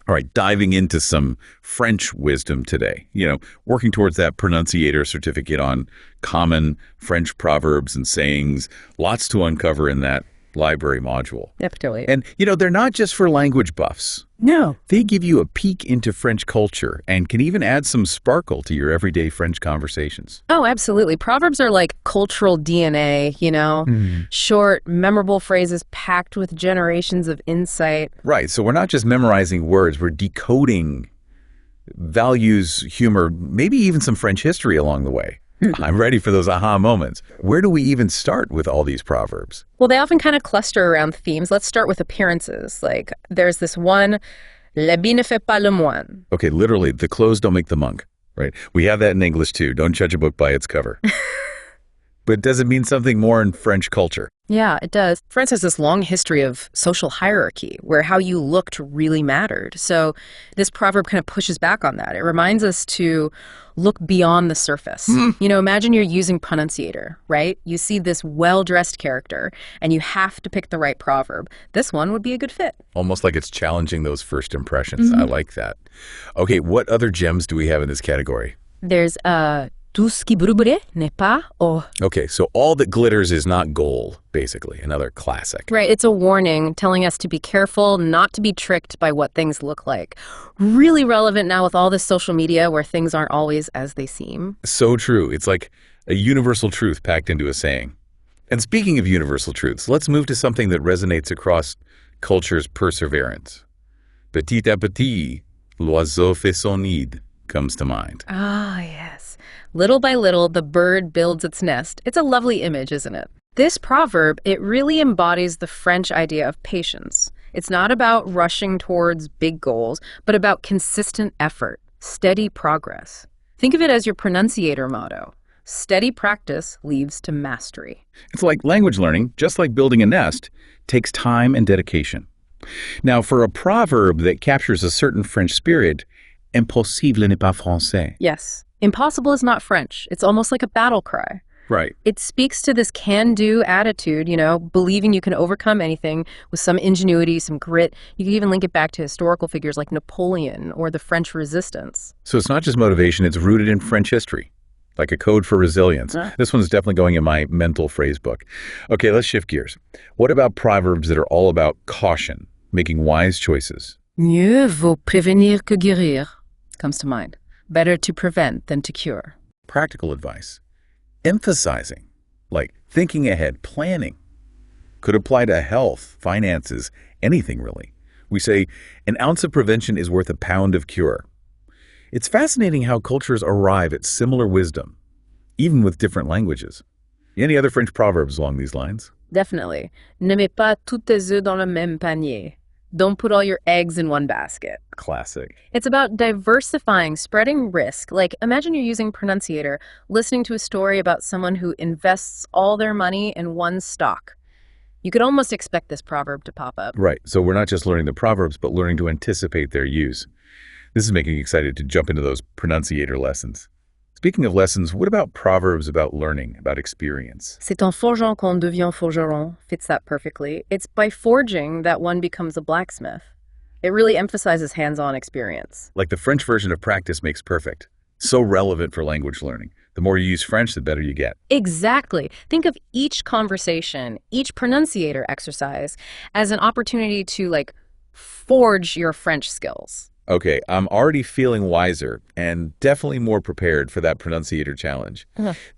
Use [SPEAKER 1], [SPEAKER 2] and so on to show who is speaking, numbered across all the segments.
[SPEAKER 1] All right, diving into some French wisdom today. Working towards that pronunciator certificate on common French proverbs and sayings. Lots to uncover in that library module.
[SPEAKER 2] Definitely.
[SPEAKER 1] And, they're not just for language buffs.
[SPEAKER 2] No.
[SPEAKER 1] They give you a peek into French culture and can even add some sparkle to your everyday French conversations.
[SPEAKER 2] Oh, absolutely. Proverbs are like cultural DNA, short, memorable phrases packed with generations of insight.
[SPEAKER 1] Right. So we're not just memorizing words, we're decoding values, humor, maybe even some French history along the way. I'm ready for those aha moments. Where do we even start with all these proverbs?
[SPEAKER 2] Well, they often kind of cluster around themes. Let's start with appearances. Like there's this one, l'habit ne fait pas le moine.
[SPEAKER 1] Okay, literally, the clothes don't make the monk, right? We have that in English too. Don't judge a book by its cover. But does it mean something more in French culture?
[SPEAKER 2] Yeah, it does. France has this long history of social hierarchy where how you looked really mattered. So this proverb kind of pushes back on that. It reminds us to look beyond the surface. Imagine you're using pronunciator, right? You see this well-dressed character and you have to pick the right proverb. This one would be a good fit.
[SPEAKER 1] Almost like it's challenging those first impressions. I like that. Okay, what other gems do we have in this category?
[SPEAKER 2] There's tout ce qui brille n'est pas œufs.
[SPEAKER 1] Okay, so all that glitters is not gold, basically. Another classic.
[SPEAKER 2] Right, it's a warning telling us to be careful, not to be tricked by what things look like. Really relevant now with all this social media where things aren't always as they seem.
[SPEAKER 1] So true. It's like a universal truth packed into a saying. And speaking of universal truths, let's move to something that resonates across culture's perseverance. Petit à petit, l'oiseau fait son nid comes to mind.
[SPEAKER 2] Ah, yes. Little by little, the bird builds its nest. It's a lovely image, isn't it? This proverb, it really embodies the French idea of patience. It's not about rushing towards big goals, but about consistent effort, steady progress. Think of it as your pronunciator motto. Steady practice leads to mastery.
[SPEAKER 1] It's like language learning, just like building a nest, takes time and dedication. Now, for a proverb that captures a certain French spirit, impossible n'est pas français.
[SPEAKER 2] Yes. Impossible is not French. It's almost like a battle cry.
[SPEAKER 1] Right.
[SPEAKER 2] It speaks to this can-do attitude, believing you can overcome anything with some ingenuity, some grit. You can even link it back to historical figures like Napoleon or the French Resistance.
[SPEAKER 1] So it's not just motivation, it's rooted in French history, like a code for resilience. This one's definitely going in my mental phrase book. Okay, let's shift gears. What about proverbs that are all about caution, making wise choices?
[SPEAKER 2] Mieux vaut prévenir que guérir comes to mind. Better to prevent than to cure.
[SPEAKER 1] Practical advice. Emphasizing, like thinking ahead, planning. Could apply to health, finances, anything really. We say, an ounce of prevention is worth a pound of cure. It's fascinating how cultures arrive at similar wisdom, even with different languages. Any other French proverbs along these lines?
[SPEAKER 2] Definitely. Ne mets pas tous tes œufs dans le même panier. Don't put all your eggs in one basket.
[SPEAKER 1] Classic.
[SPEAKER 2] It's about diversifying, spreading risk. Like, imagine you're using pronunciator, listening to a story about someone who invests all their money in one stock. You could almost expect this proverb to pop up.
[SPEAKER 1] Right. So we're not just learning the proverbs, but learning to anticipate their use. This is making me excited to jump into those pronunciator lessons. Speaking of lessons, what about proverbs about learning, about experience?
[SPEAKER 2] C'est en forgeant qu'on devient forgeron fits that perfectly. It's by forging that one becomes a blacksmith. It really emphasizes hands-on experience.
[SPEAKER 1] Like the French version of practice makes perfect. So relevant for language learning. The more you use French, the better you get.
[SPEAKER 2] Exactly. Think of each conversation, each pronunciator exercise as an opportunity to, forge your French skills.
[SPEAKER 1] Okay, I'm already feeling wiser and definitely more prepared for that pronunciator challenge.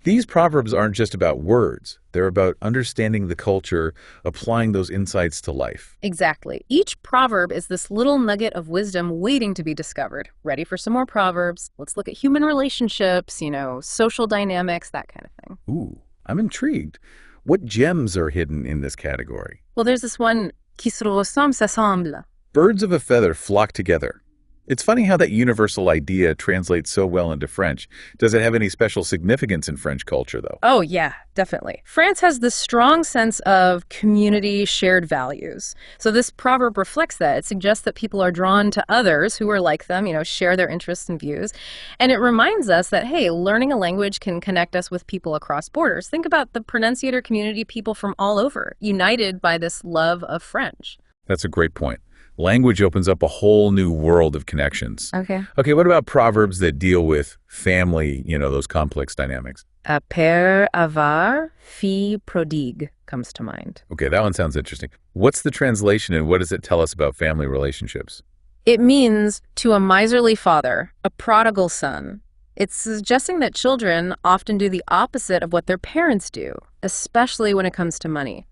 [SPEAKER 1] These proverbs aren't just about words. They're about understanding the culture, applying those insights to life.
[SPEAKER 2] Exactly. Each proverb is this little nugget of wisdom waiting to be discovered. Ready for some more proverbs? Let's look at human relationships, social dynamics, that kind of thing.
[SPEAKER 1] Ooh, I'm intrigued. What gems are hidden in this category?
[SPEAKER 2] Well, there's this one, qui se ressemble s'assemble.
[SPEAKER 1] Birds of a feather flock together. It's funny how that universal idea translates so well into French. Does it have any special significance in French culture, though?
[SPEAKER 2] Oh, yeah, definitely. France has this strong sense of community, shared values. So this proverb reflects that. It suggests that people are drawn to others who are like them, share their interests and views. And it reminds us that, hey, learning a language can connect us with people across borders. Think about the pronunciator community, people from all over, united by this love of French.
[SPEAKER 1] That's a great point. Language opens up a whole new world of connections.
[SPEAKER 2] Okay.
[SPEAKER 1] Okay, what about proverbs that deal with family, those complex dynamics?
[SPEAKER 2] Père avare, fille prodigue comes to mind.
[SPEAKER 1] Okay, that one sounds interesting. What's the translation and what does it tell us about family relationships?
[SPEAKER 2] It means to a miserly father, a prodigal son. It's suggesting that children often do the opposite of what their parents do, especially when it comes to money.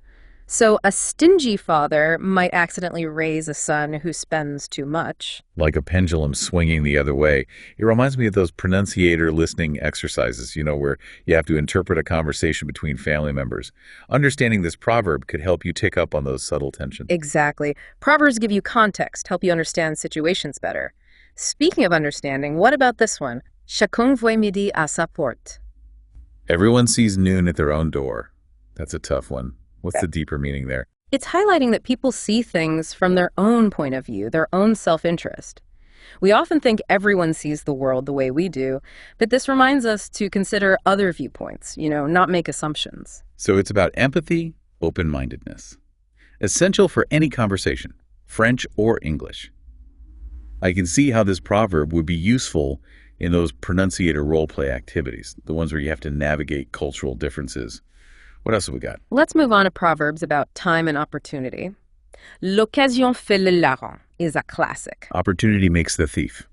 [SPEAKER 2] So a stingy father might accidentally raise a son who spends too much.
[SPEAKER 1] Like a pendulum swinging the other way. It reminds me of those pronunciator listening exercises, where you have to interpret a conversation between family members. Understanding this proverb could help you pick up on those subtle tensions.
[SPEAKER 2] Exactly. Proverbs give you context, help you understand situations better. Speaking of understanding, what about this one? Chacun voit midi à sa porte.
[SPEAKER 1] Everyone sees noon at their own door. That's a tough one. What's the deeper meaning there?
[SPEAKER 2] It's highlighting that people see things from their own point of view, their own self-interest. We often think everyone sees the world the way we do, but this reminds us to consider other viewpoints, not make assumptions.
[SPEAKER 1] So it's about empathy, open-mindedness. Essential for any conversation, French or English. I can see how this proverb would be useful in those pronunciator role-play activities, the ones where you have to navigate cultural differences. What else have we got?
[SPEAKER 2] Let's move on to proverbs about time and opportunity. L'occasion fait le larron is a classic.
[SPEAKER 1] Opportunity makes the thief.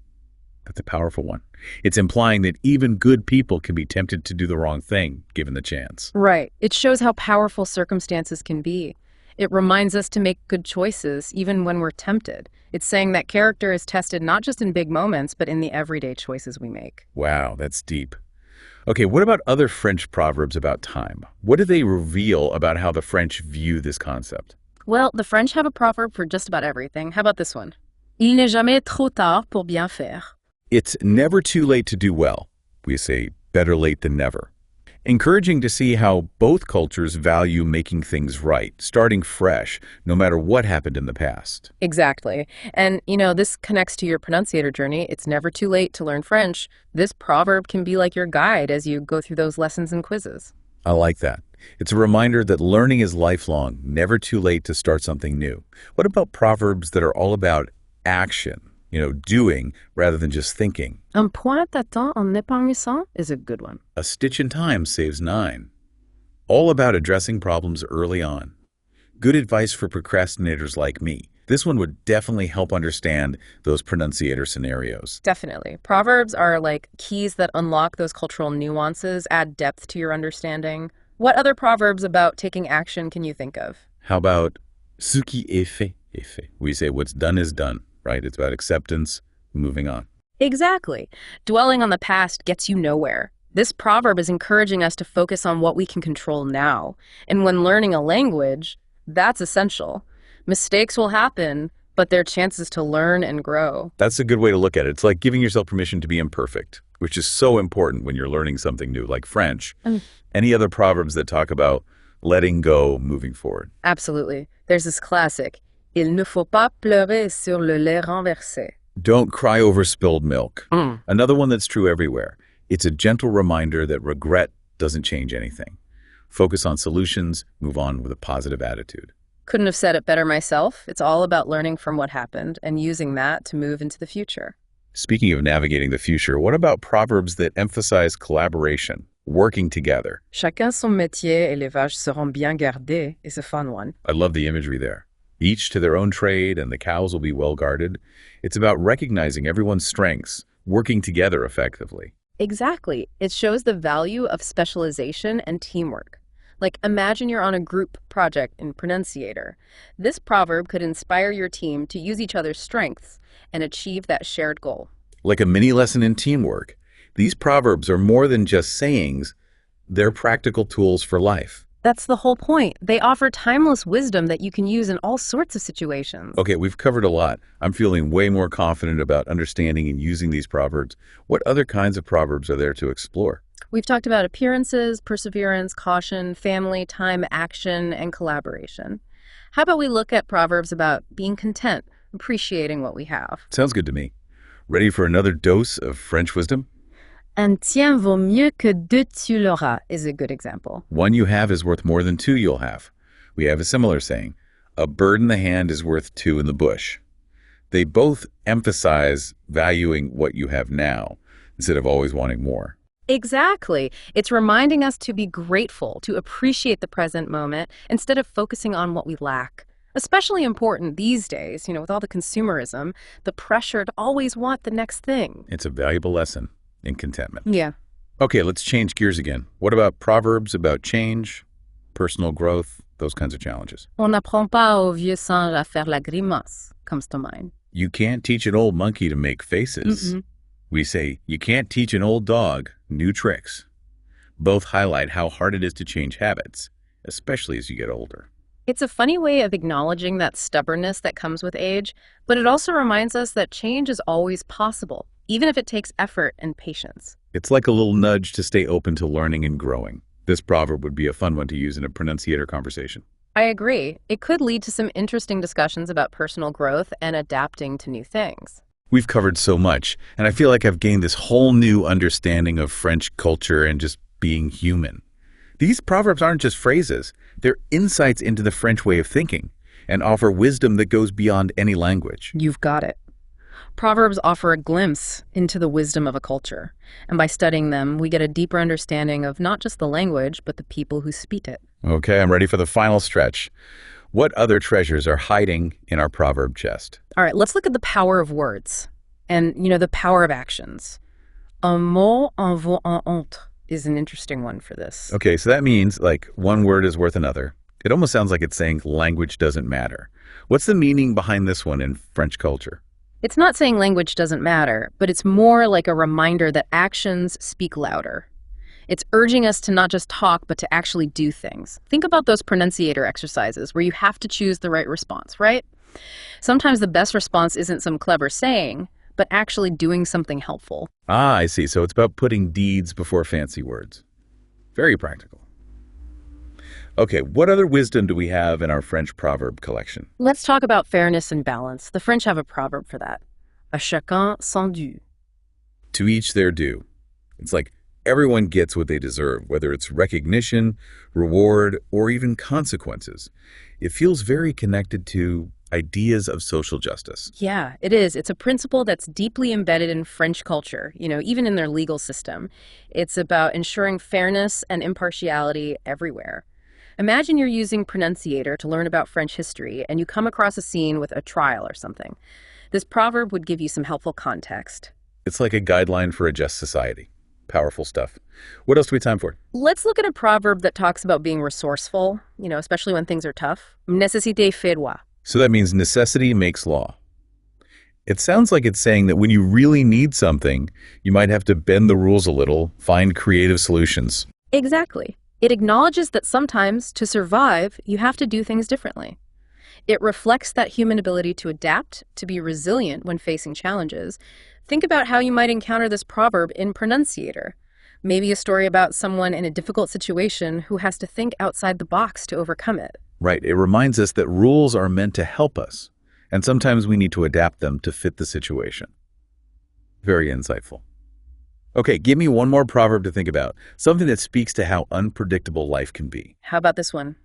[SPEAKER 1] That's a powerful one. It's implying that even good people can be tempted to do the wrong thing, given the chance.
[SPEAKER 2] Right. It shows how powerful circumstances can be. It reminds us to make good choices, even when we're tempted. It's saying that character is tested not just in big moments, but in the everyday choices we make.
[SPEAKER 1] Wow, that's deep. Okay, what about other French proverbs about time? What do they reveal about how the French view this concept?
[SPEAKER 2] Well, the French have a proverb for just about everything. How about this one? Il n'est jamais trop tard pour bien faire.
[SPEAKER 1] It's never too late to do well. We say better late than never. Encouraging to see how both cultures value making things right, starting fresh, no matter what happened in the past.
[SPEAKER 2] Exactly. And, this connects to your pronunciator journey. It's never too late to learn French. This proverb can be like your guide as you go through those lessons and quizzes.
[SPEAKER 1] I like that. It's a reminder that learning is lifelong, never too late to start something new. What about proverbs that are all about action? Doing rather than just thinking.
[SPEAKER 2] Un point à temps en épargnant is a good one.
[SPEAKER 1] A stitch in time saves 9. All about addressing problems early on. Good advice for procrastinators like me. This one would definitely help understand those pronunciator scenarios.
[SPEAKER 2] Definitely. Proverbs are like keys that unlock those cultural nuances, add depth to your understanding. What other proverbs about taking action can you think of?
[SPEAKER 1] How about ce qui est fait est fait? We say what's done is done. Right? It's about acceptance, moving on.
[SPEAKER 2] Exactly. Dwelling on the past gets you nowhere. This proverb is encouraging us to focus on what we can control now. And when learning a language, that's essential. Mistakes will happen, but they're chances to learn and grow.
[SPEAKER 1] That's a good way to look at it. It's like giving yourself permission to be imperfect, which is so important when you're learning something new, like French. Any other proverbs that talk about letting go, moving forward?
[SPEAKER 2] Absolutely. There's this classic. Il ne faut pas pleurer sur le lait renversé.
[SPEAKER 1] Don't cry over spilled milk. Another one that's true everywhere. It's a gentle reminder that regret doesn't change anything. Focus on solutions, move on with a positive attitude.
[SPEAKER 2] Couldn't have said it better myself. It's all about learning from what happened and using that to move into the future.
[SPEAKER 1] Speaking of navigating the future, what about proverbs that emphasize collaboration, working together?
[SPEAKER 2] Chacun son métier et les vaches seront bien gardées is a fun one.
[SPEAKER 1] I love the imagery there. Each to their own trade, and the cows will be well guarded. It's about recognizing everyone's strengths, working together effectively.
[SPEAKER 2] Exactly. It shows the value of specialization and teamwork. Like, imagine you're on a group project in Pronunciator. This proverb could inspire your team to use each other's strengths and achieve that shared goal.
[SPEAKER 1] Like a mini lesson in teamwork, these proverbs are more than just sayings. They're practical tools for life.
[SPEAKER 2] That's the whole point. They offer timeless wisdom that you can use in all sorts of situations.
[SPEAKER 1] Okay, we've covered a lot. I'm feeling way more confident about understanding and using these proverbs. What other kinds of proverbs are there to explore?
[SPEAKER 2] We've talked about appearances, perseverance, caution, family, time, action, and collaboration. How about we look at proverbs about being content, appreciating what we have?
[SPEAKER 1] Sounds good to me. Ready for another dose of French wisdom?
[SPEAKER 2] Un tien vaut mieux que deux tu l'auras is a good example.
[SPEAKER 1] One you have is worth more than two you'll have. We have a similar saying. A bird in the hand is worth two in the bush. They both emphasize valuing what you have now instead of always wanting more.
[SPEAKER 2] Exactly. It's reminding us to be grateful, to appreciate the present moment instead of focusing on what we lack. Especially important these days, with all the consumerism, the pressure to always want the next thing.
[SPEAKER 1] It's a valuable lesson in contentment.
[SPEAKER 2] Yeah.
[SPEAKER 1] Okay, let's change gears again. What about proverbs about change, personal growth, those kinds of challenges?
[SPEAKER 2] On n'apprend pas au vieux singe à faire la grimace, comes to mind.
[SPEAKER 1] You can't teach an old monkey to make faces. We say, you can't teach an old dog new tricks. Both highlight how hard it is to change habits, especially as you get older.
[SPEAKER 2] It's a funny way of acknowledging that stubbornness that comes with age, but it also reminds us that change is always possible, even if it takes effort and patience.
[SPEAKER 1] It's like a little nudge to stay open to learning and growing. This proverb would be a fun one to use in a pronunciator conversation.
[SPEAKER 2] I agree. It could lead to some interesting discussions about personal growth and adapting to new things.
[SPEAKER 1] We've covered so much, and I feel like I've gained this whole new understanding of French culture and just being human. These proverbs aren't just phrases. They're insights into the French way of thinking and offer wisdom that goes beyond any language.
[SPEAKER 2] You've got it. Proverbs offer a glimpse into the wisdom of a culture, and by studying them, we get a deeper understanding of not just the language, but the people who speak it.
[SPEAKER 1] Okay, I'm ready for the final stretch. What other treasures are hiding in our proverb chest?
[SPEAKER 2] All right, let's look at the power of words and, the power of actions. Un mot en vaut un autre is an interesting one for this.
[SPEAKER 1] Okay, so that means like one word is worth another. It almost sounds like it's saying language doesn't matter. What's the meaning behind this one in French culture?
[SPEAKER 2] It's not saying language doesn't matter, but it's more like a reminder that actions speak louder. It's urging us to not just talk, but to actually do things. Think about those pronunciator exercises where you have to choose the right response, right? Sometimes the best response isn't some clever saying, but actually doing something helpful.
[SPEAKER 1] Ah, I see. So it's about putting deeds before fancy words. Very practical. Okay, what other wisdom do we have in our French proverb collection?
[SPEAKER 2] Let's talk about fairness and balance. The French have a proverb for that. À chacun son dû.
[SPEAKER 1] To each their due. It's like everyone gets what they deserve, whether it's recognition, reward, or even consequences. It feels very connected to ideas of social justice.
[SPEAKER 2] Yeah, it is. It's a principle that's deeply embedded in French culture, even in their legal system. It's about ensuring fairness and impartiality everywhere. Imagine you're using Pronunciator to learn about French history and you come across a scene with a trial or something. This proverb would give you some helpful context.
[SPEAKER 1] It's like a guideline for a just society. Powerful stuff. What else do we have time for?
[SPEAKER 2] Let's look at a proverb that talks about being resourceful, especially when things are tough. Nécessité fait loi.
[SPEAKER 1] So that means necessity makes law. It sounds like it's saying that when you really need something, you might have to bend the rules a little, find creative solutions.
[SPEAKER 2] Exactly. It acknowledges that sometimes, to survive, you have to do things differently. It reflects that human ability to adapt, to be resilient when facing challenges. Think about how you might encounter this proverb in Pronunciator. Maybe a story about someone in a difficult situation who has to think outside the box to overcome it.
[SPEAKER 1] Right. It reminds us that rules are meant to help us, and sometimes we need to adapt them to fit the situation. Very insightful. Okay, give me one more proverb to think about, something that speaks to how unpredictable life can be.
[SPEAKER 2] How about this one?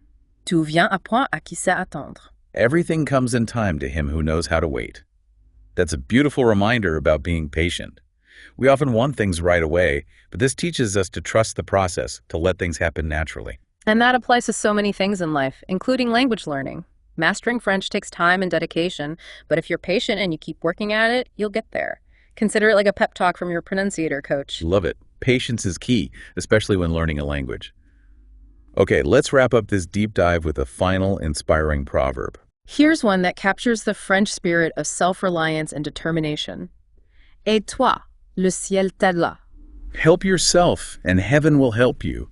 [SPEAKER 2] Tout vient à point à qui sait attendre.
[SPEAKER 1] Everything comes in time to him who knows how to wait. That's a beautiful reminder about being patient. We often want things right away, but this teaches us to trust the process, to let things happen naturally.
[SPEAKER 2] And that applies to so many things in life, including language learning. Mastering French takes time and dedication, but if you're patient and you keep working at it, you'll get there. Consider it like a pep talk from your pronunciator coach.
[SPEAKER 1] Love it. Patience is key, especially when learning a language. Okay, let's wrap up this deep dive with a final inspiring proverb.
[SPEAKER 2] Here's one that captures the French spirit of self-reliance and determination. Aide-toi, le ciel t'aidera.
[SPEAKER 1] Help yourself, and heaven will help you.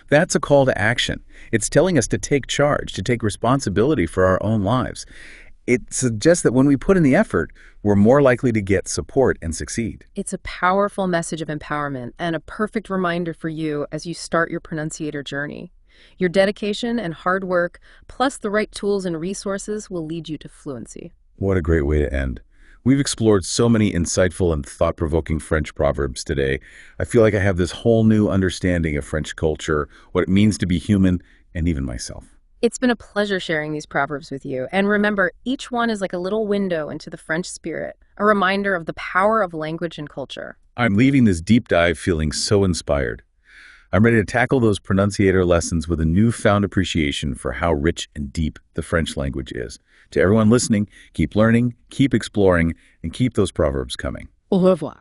[SPEAKER 1] That's a call to action. It's telling us to take charge, to take responsibility for our own lives. It suggests that when we put in the effort, we're more likely to get support and succeed.
[SPEAKER 2] It's a powerful message of empowerment and a perfect reminder for you as you start your pronunciator journey. Your dedication and hard work, plus the right tools and resources, will lead you to fluency.
[SPEAKER 1] What a great way to end. We've explored so many insightful and thought-provoking French proverbs today. I feel like I have this whole new understanding of French culture, what it means to be human, and even myself.
[SPEAKER 2] It's been a pleasure sharing these proverbs with you. And remember, each one is like a little window into the French spirit, a reminder of the power of language and culture.
[SPEAKER 1] I'm leaving this deep dive feeling so inspired. I'm ready to tackle those pronunciator lessons with a newfound appreciation for how rich and deep the French language is. To everyone listening, keep learning, keep exploring, and keep those proverbs coming.
[SPEAKER 2] Au revoir.